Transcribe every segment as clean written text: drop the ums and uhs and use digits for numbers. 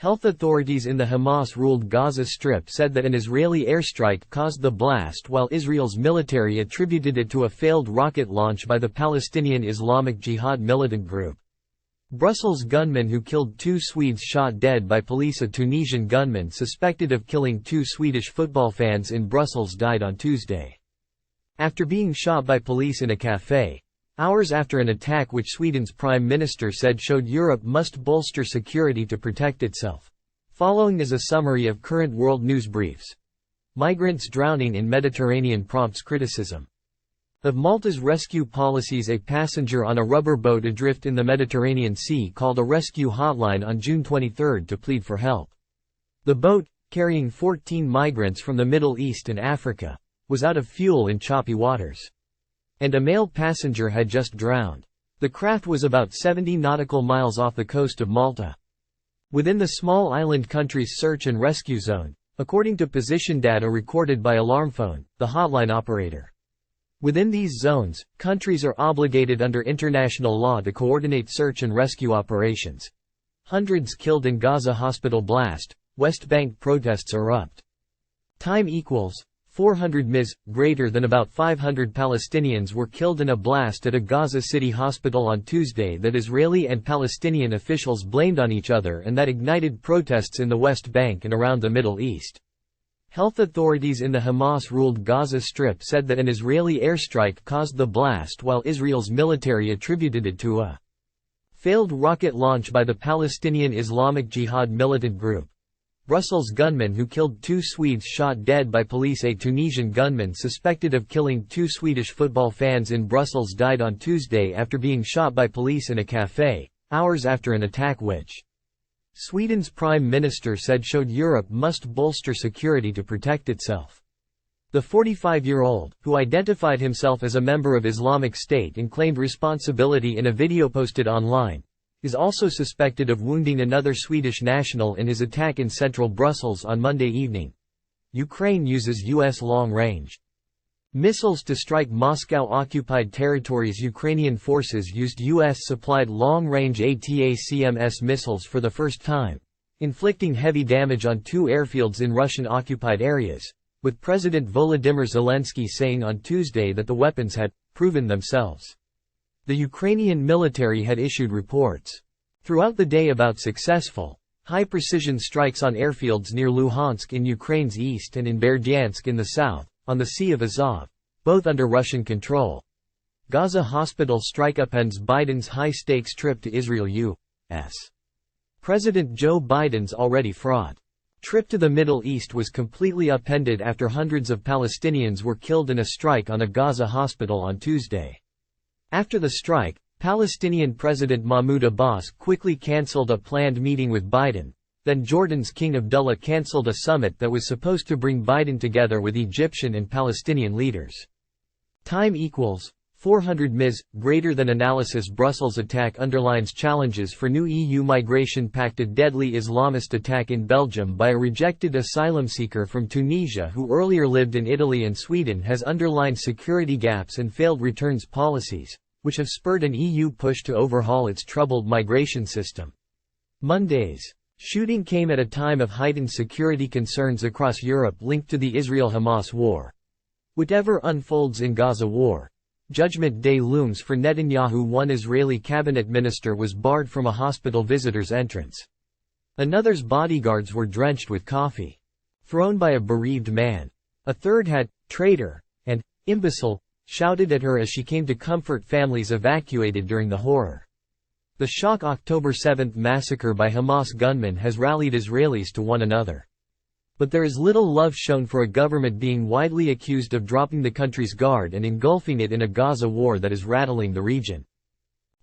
Health authorities in the Hamas-ruled Gaza Strip said that an Israeli airstrike caused the blast, while Israel's military attributed it to a failed rocket launch by the Palestinian Islamic Jihad militant group. Brussels gunman who killed 2 Swedes shot dead by police. A Tunisian gunman suspected of killing 2 Swedish football fans in Brussels died on Tuesday, after being shot by police in a café, hours after an attack which Sweden's prime minister said showed Europe must bolster security to protect itself. Following is a summary of current world news briefs. Migrants drowning in Mediterranean prompts criticism of Malta's rescue policies. A passenger on a rubber boat adrift in the Mediterranean Sea called a rescue hotline on June 23 to plead for help. The boat, carrying 14 migrants from the Middle East and Africa, was out of fuel in choppy waters, and a male passenger had just drowned. The craft was about 70 nautical miles off the coast of Malta, within the small island country's search and rescue zone, according to position data recorded by Alarmphone, the hotline operator. Within these zones, countries are obligated under international law to coordinate search and rescue operations. Hundreds killed in Gaza hospital blast. West Bank protests erupt. Time equals 400 ms. Greater than about 500 Palestinians were killed in a blast at a Gaza City hospital on Tuesday that Israeli and Palestinian officials blamed on each other and that ignited protests in the West Bank and around the Middle East. Health authorities in the Hamas-ruled Gaza Strip said that an Israeli airstrike caused the blast, while Israel's military attributed it to a failed rocket launch by the Palestinian Islamic Jihad militant group. Brussels gunman who killed 2 Swedes shot dead by police. A Tunisian gunman suspected of killing 2 Swedish football fans in Brussels died on Tuesday after being shot by police in a café, hours after an attack which Sweden's prime minister said showed Europe must bolster security to protect itself. The 45-year-old, who identified himself as a member of Islamic State and claimed responsibility in a video posted online, is also suspected of wounding another Swedish national in his attack in central Brussels on Monday evening. Ukraine uses U.S. long-range missiles to strike Moscow-occupied territories. Ukrainian forces used U.S.-supplied long-range ATACMS missiles for the first time, inflicting heavy damage on 2 airfields in Russian-occupied areas, with President Volodymyr Zelensky saying on Tuesday that the weapons had proven themselves. The Ukrainian military had issued reports throughout the day about successful, high-precision strikes on airfields near Luhansk in Ukraine's east and in Berdyansk in the south, on the Sea of Azov, both under Russian control. Gaza hospital strike upends Biden's high-stakes trip to Israel. U.S. President Joe Biden's already fraught trip to the Middle East was completely upended after hundreds of Palestinians were killed in a strike on a Gaza hospital on Tuesday. After the strike, Palestinian President Mahmoud Abbas quickly cancelled a planned meeting with Biden. Then Jordan's King Abdullah cancelled a summit that was supposed to bring Biden together with Egyptian and Palestinian leaders. Time equals 400 ms. Greater than analysis. Brussels attack underlines challenges for new EU migration pact. A deadly Islamist attack in Belgium by a rejected asylum seeker from Tunisia who earlier lived in Italy and Sweden has underlined security gaps and failed returns policies, which have spurred an EU push to overhaul its troubled migration system. Monday's shooting came at a time of heightened security concerns across Europe linked to the Israel-Hamas war. Whatever unfolds in Gaza war, Judgment Day looms for Netanyahu. One Israeli cabinet minister was barred from a hospital visitor's entrance. Another's bodyguards were drenched with coffee thrown by a bereaved man. A third had "traitor" and "imbecile" shouted at her as she came to comfort families evacuated during the horror. The shock October 7 massacre by Hamas gunmen has rallied Israelis to one another. But there is little love shown for a government being widely accused of dropping the country's guard and engulfing it in a Gaza war that is rattling the region.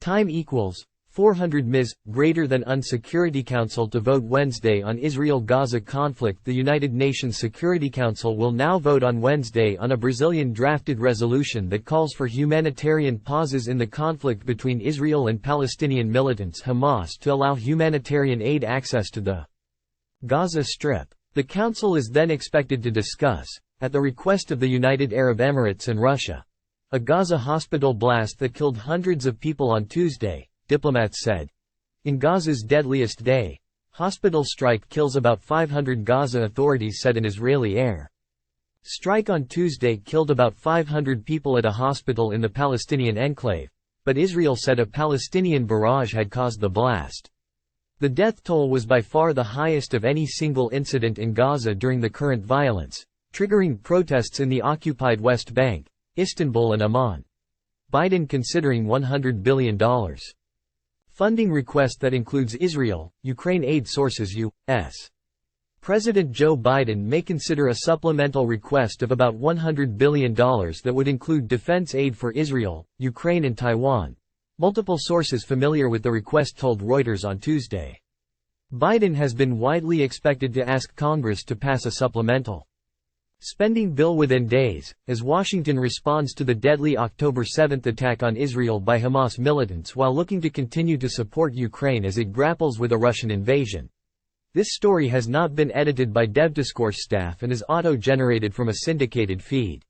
Time equals 400 ms. Greater than Security Council to vote Wednesday on Israel-Gaza conflict. The United Nations Security Council will now vote on Wednesday on a Brazilian-drafted resolution that calls for humanitarian pauses in the conflict between Israel and Palestinian militants Hamas to allow humanitarian aid access to the Gaza Strip. The Council is then expected to discuss, at the request of the United Arab Emirates and Russia, a Gaza hospital blast that killed hundreds of people on Tuesday, diplomats said. In Gaza's deadliest day, Hospital strike kills about 500, Gaza authorities said an Israeli air strike on Tuesday killed about 500 people at a hospital in the Palestinian enclave, but Israel said a Palestinian barrage had caused the blast. The death toll was by far the highest of any single incident in Gaza during the current violence, triggering protests in the occupied West Bank, Istanbul and Amman. Biden considering $100 billion funding request that includes Israel, Ukraine aid sources U.S. President Joe Biden may consider a supplemental request of about $100 billion that would include defense aid for Israel, Ukraine and Taiwan. Multiple sources familiar with the request told Reuters on Tuesday. Biden has been widely expected to ask Congress to pass a supplemental spending bill within days, as Washington responds to the deadly October 7 attack on Israel by Hamas militants while looking to continue to support Ukraine as it grapples with a Russian invasion. This story has not been edited by DevDiscourse staff and is auto-generated from a syndicated feed.